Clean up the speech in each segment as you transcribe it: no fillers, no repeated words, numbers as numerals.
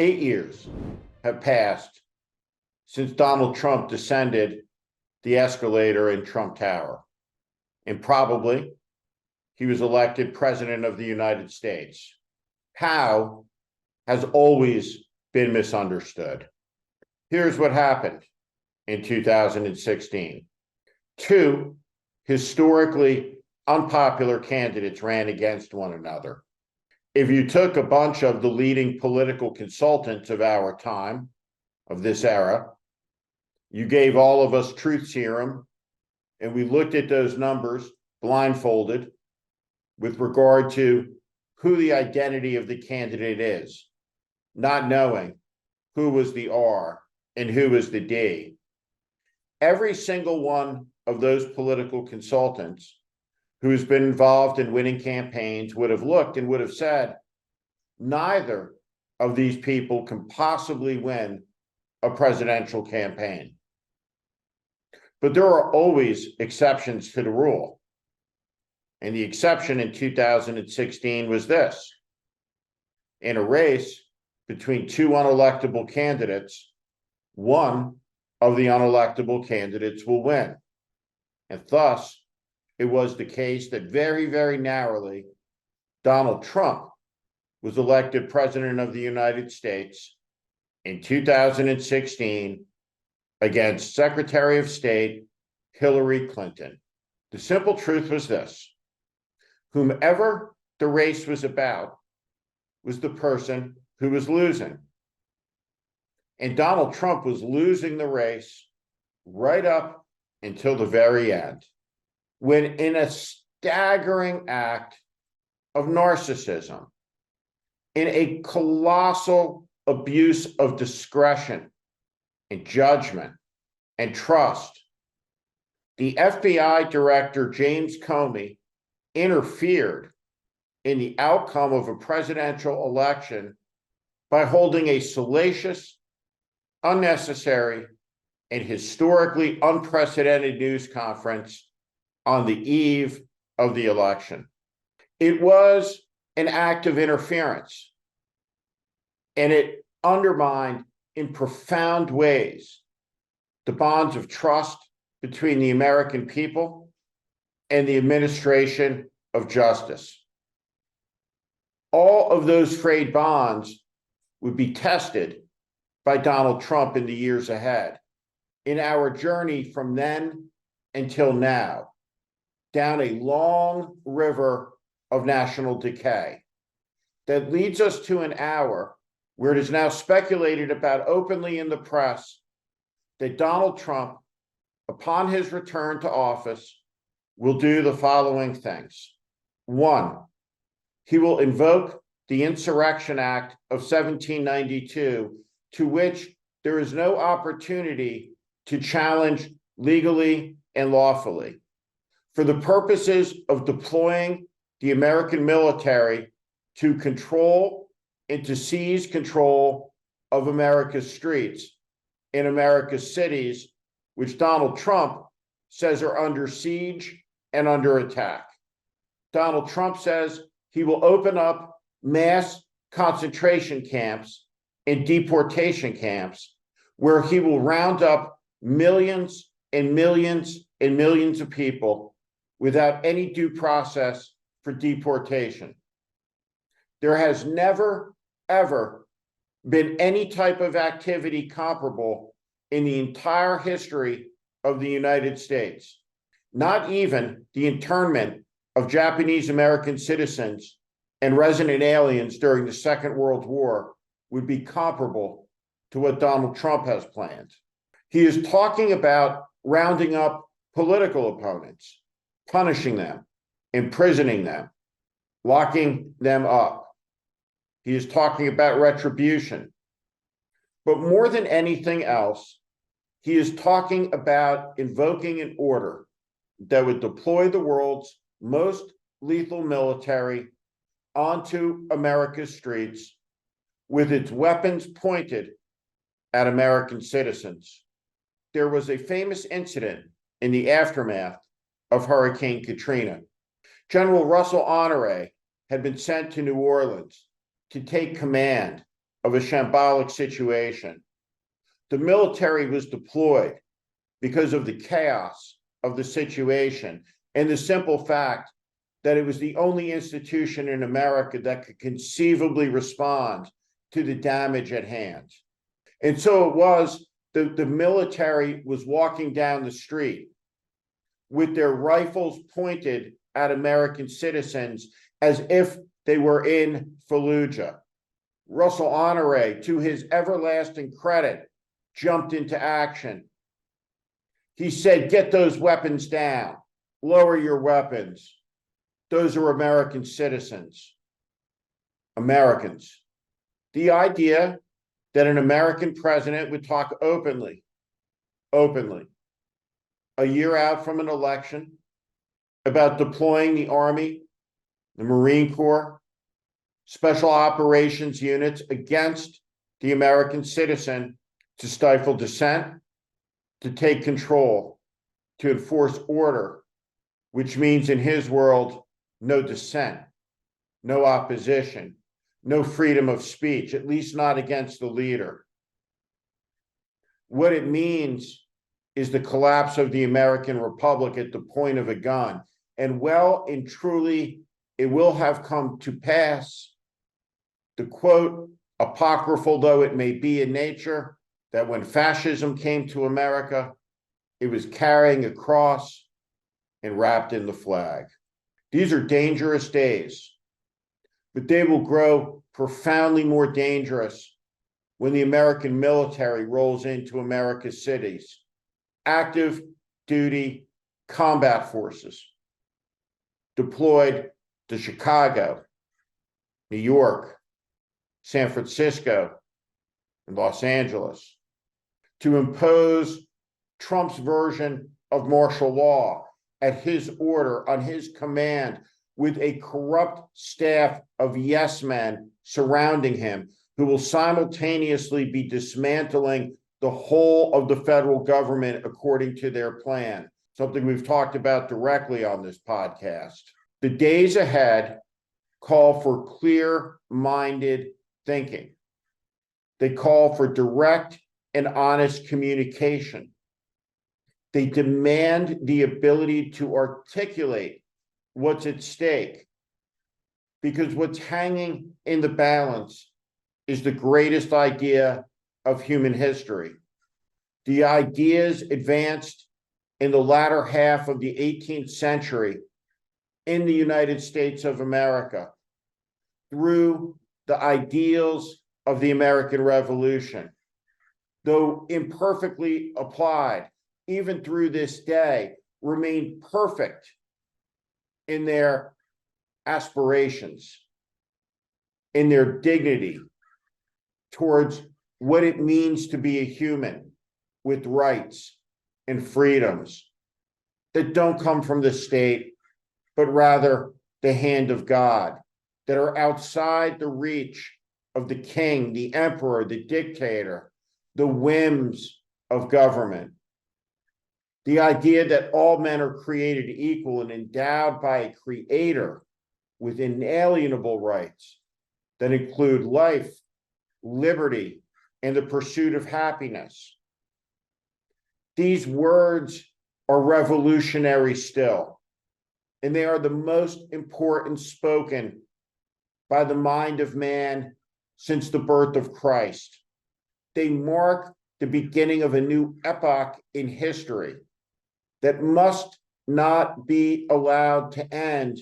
8 years have passed since Donald Trump descended the escalator in Trump Tower. And probably he was elected president of the United States. How has always been misunderstood. Here's what happened in 2016. Two historically unpopular candidates ran against one another. If you took a bunch of the leading political consultants of our time, of this era, you gave all of us truth serum, and we looked at those numbers blindfolded with regard to who the identity of the candidate is, not knowing who was the R and who was the D. Every single one of those political consultants who has been involved in winning campaigns would have looked and would have said, neither of these people can possibly win a presidential campaign. But there are always exceptions to the rule. And the exception in 2016 was this. In a race between two unelectable candidates, one of the unelectable candidates will win. And thus, it was the case that very, very narrowly, Donald Trump was elected president of the United States in 2016 against Secretary of State Hillary Clinton. The simple truth was this: whomever the race was about was the person who was losing. And Donald Trump was losing the race right up until the very end, when in a staggering act of narcissism, in a colossal abuse of discretion and judgment and trust, the FBI director, James Comey, interfered in the outcome of a presidential election by holding a salacious, unnecessary, and historically unprecedented news conference on the eve of the election. It was an act of interference, and it undermined in profound ways the bonds of trust between the American people and the administration of justice. All of those frayed bonds would be tested by Donald Trump in the years ahead. In our journey from then until now, down a long river of national decay that leads us to an hour where it is now speculated about openly in the press that Donald Trump, upon his return to office, will do the following things. One, he will invoke the Insurrection Act of 1792, to which there is no opportunity to challenge legally and lawfully, for the purposes of deploying the American military to control and to seize control of America's streets in America's cities, which Donald Trump says are under siege and under attack. Donald Trump says he will open up mass concentration camps and deportation camps where he will round up millions and millions and millions of people without any due process for deportation. There has never, ever been any type of activity comparable in the entire history of the United States. Not even the internment of Japanese American citizens and resident aliens during the Second World War would be comparable to what Donald Trump has planned. He is talking about rounding up political opponents, punishing them, imprisoning them, locking them up. He is talking about retribution. But more than anything else, he is talking about invoking an order that would deploy the world's most lethal military onto America's streets with its weapons pointed at American citizens. There was a famous incident in the aftermath of Hurricane Katrina. General Russell Honore had been sent to New Orleans to take command of a shambolic situation. The military was deployed because of the chaos of the situation and the simple fact that it was the only institution in America that could conceivably respond to the damage at hand. And so it was the military was walking down the street with their rifles pointed at American citizens as if they were in Fallujah. Russell Honore, to his everlasting credit, jumped into action. He said, "Get those weapons down, lower your weapons. Those are American citizens." Americans. The idea that an American president would talk openly, a year out from an election, about deploying the Army, the Marine Corps, special operations units against the American citizen to stifle dissent, to take control, to enforce order, which means in his world, no dissent, no opposition, no freedom of speech, at least not against the leader. What it means is the collapse of the American Republic at the point of a gun. And well and truly, it will have come to pass, the quote, apocryphal though it may be in nature, that when fascism came to America, it was carrying a cross and wrapped in the flag. These are dangerous days, but they will grow profoundly more dangerous when the American military rolls into America's cities. Active duty combat forces deployed to Chicago, New York, San Francisco, and Los Angeles to impose Trump's version of martial law at his order, on his command, with a corrupt staff of yes men surrounding him, who will simultaneously be dismantling the whole of the federal government according to their plan, something we've talked about directly on this podcast. The days ahead call for clear-minded thinking. They call for direct and honest communication. They demand the ability to articulate what's at stake, because what's hanging in the balance is the greatest idea of human history. The ideas advanced in the latter half of the 18th century in the United States of America through the ideals of the American Revolution, though imperfectly applied, even through this day, remain perfect in their aspirations, in their dignity towards what it means to be a human with rights and freedoms that don't come from the state, but rather the hand of God, that are outside the reach of the king, the emperor, the dictator, the whims of government. The idea that all men are created equal and endowed by a creator with inalienable rights that include life, liberty, and the pursuit of happiness. These words are revolutionary still, and they are the most important spoken by the mind of man since the birth of Christ. They mark the beginning of a new epoch in history that must not be allowed to end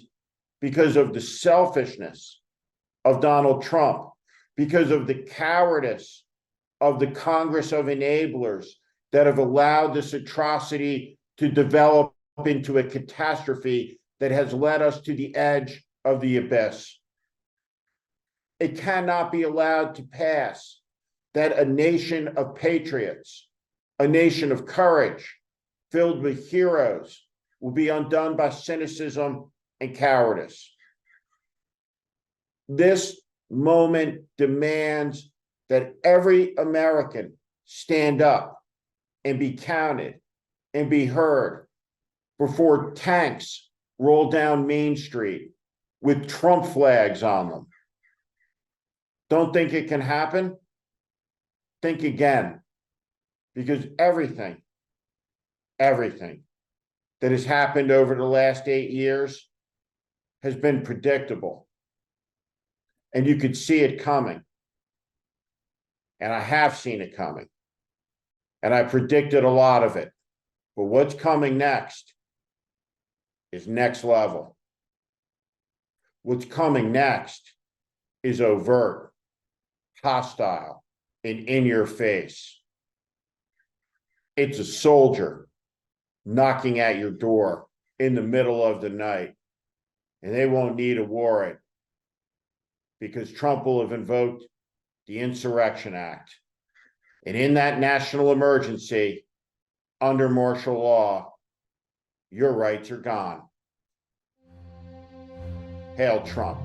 because of the selfishness of Donald Trump, because of the cowardice of the Congress of enablers that have allowed this atrocity to develop into a catastrophe that has led us to the edge of the abyss. It cannot be allowed to pass that a nation of patriots, a nation of courage, filled with heroes, will be undone by cynicism and cowardice. This moment demands that every American stand up and be counted and be heard before tanks roll down Main Street with Trump flags on them. Don't think it can happen? Think again, because everything that has happened over the last 8 years has been predictable. And you could see it coming. And I have seen it coming. And I predicted a lot of it. But what's coming next is next level. What's coming next is overt, hostile, and in your face. It's a soldier knocking at your door in the middle of the night. And they won't need a warrant because Trump will have invoked the Insurrection Act. And in that national emergency, under martial law, your rights are gone. Hail Trump.